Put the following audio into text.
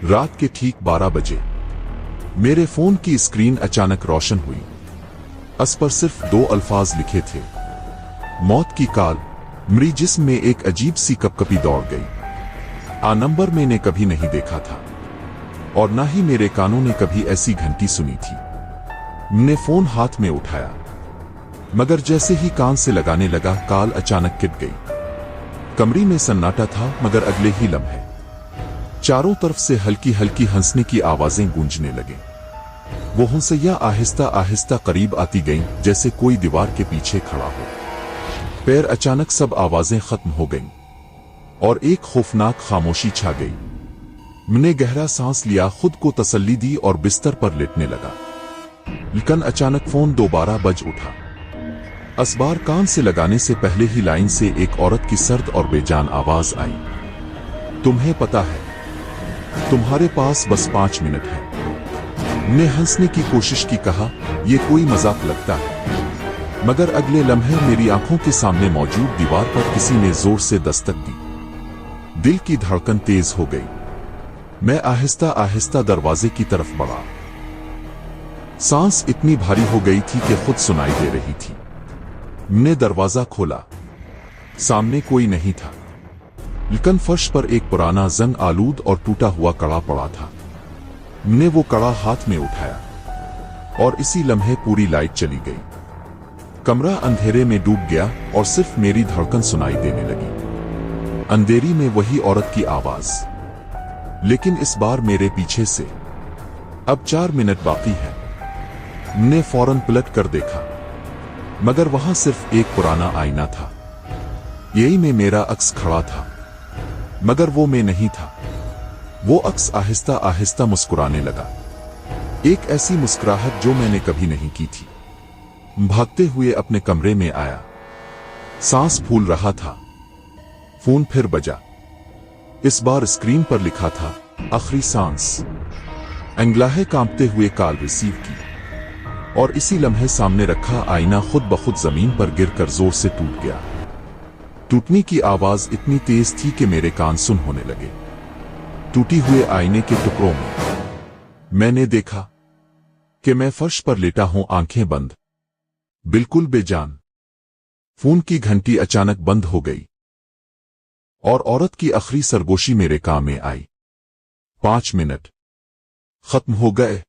रात के ठीक 12 बजे मेरे फोन की स्क्रीन अचानक रोशन हुई। उस पर सिर्फ 2 अल्फाज लिखे थे, मौत की काल। मेरी जिस्म में एक अजीब सी कपकपी दौड़ गई। आ नंबर मैंने कभी नहीं देखा था और ना ही मेरे कानों ने कभी ऐसी घंटी सुनी थी। मैंने फोन हाथ में उठाया, मगर जैसे ही कान से लगाने लगा कॉल अचानक कट गई। कमरे में सन्नाटा था, मगर अगले ही लम्हे चारों तरफ से हल्की हल्की हंसने की आवाजें गूंजने लगे। वो हंसियां आहिस्ता आहिस्ता करीब आती गईं, जैसे कोई दीवार के पीछे खड़ा हो। पैर अचानक सब आवाजें खत्म हो गईं और एक खौफनाक खामोशी छा गई। मैंने गहरा सांस लिया, खुद को तसल्ली दी और बिस्तर पर लेटने लगा। लेकिन अचानक फोन दोबारा बज उठा। इस बार कान से लगाने से पहले ही लाइन से एक औरत की सर्द और बेजान आवाज आई, तुम्हें पता है, तुम्हारे पास बस 5 मिनट है। मैंने हंसने की कोशिश की, कहा यह कोई मजाक लगता है, मगर अगले लम्हे मेरी आंखों के सामने मौजूद दीवार पर किसी ने जोर से दस्तक दी। दिल की धड़कन तेज हो गई। मैं आहिस्ता आहिस्ता दरवाजे की तरफ बढ़ा। सांस इतनी भारी हो गई थी कि खुद सुनाई दे रही थी। मैंने दरवाजा खोला। सामने कोई नहीं था, लेकिन फर्श पर एक पुराना जंग आलूद और टूटा हुआ कड़ा पड़ा था। मैंने वो कड़ा हाथ में उठाया और इसी लम्हे पूरी लाइट चली गई। कमरा अंधेरे में डूब गया और सिर्फ मेरी धड़कन सुनाई देने लगी। अंधेरी में वही औरत की आवाज, लेकिन इस बार मेरे पीछे से। अब 4 मिनट बाकी है। मैंने फौरन पलट कर देखा, मगर वहां सिर्फ एक पुराना आईना था। यही में मेरा अक्स खड़ा था, मगर वो मैं नहीं था। वो अक्स आहिस्ता आहिस्ता मुस्कुराने लगा, एक ऐसी मुस्कुराहट जो मैंने कभी नहीं की थी। भागते हुए अपने कमरे में आया। सांस फूल रहा था। फोन फिर बजा। इस बार स्क्रीन पर लिखा था, आखिरी सांस। अंगुलियां कांपते हुए कॉल रिसीव की और इसी लम्हे सामने रखा आईना खुद ब खुद जमीन पर गिरकर जोर से टूट गया। टूटने की आवाज इतनी तेज थी कि मेरे कान सुन होने लगे। टूटी हुए आईने के टुकड़ों में मैंने देखा कि मैं फर्श पर लेटा हूं, आंखें बंद, बिल्कुल बेजान। फोन की घंटी अचानक बंद हो गई और औरत की आखिरी सरगोशी मेरे कान में आई। 5 मिनट खत्म हो गए।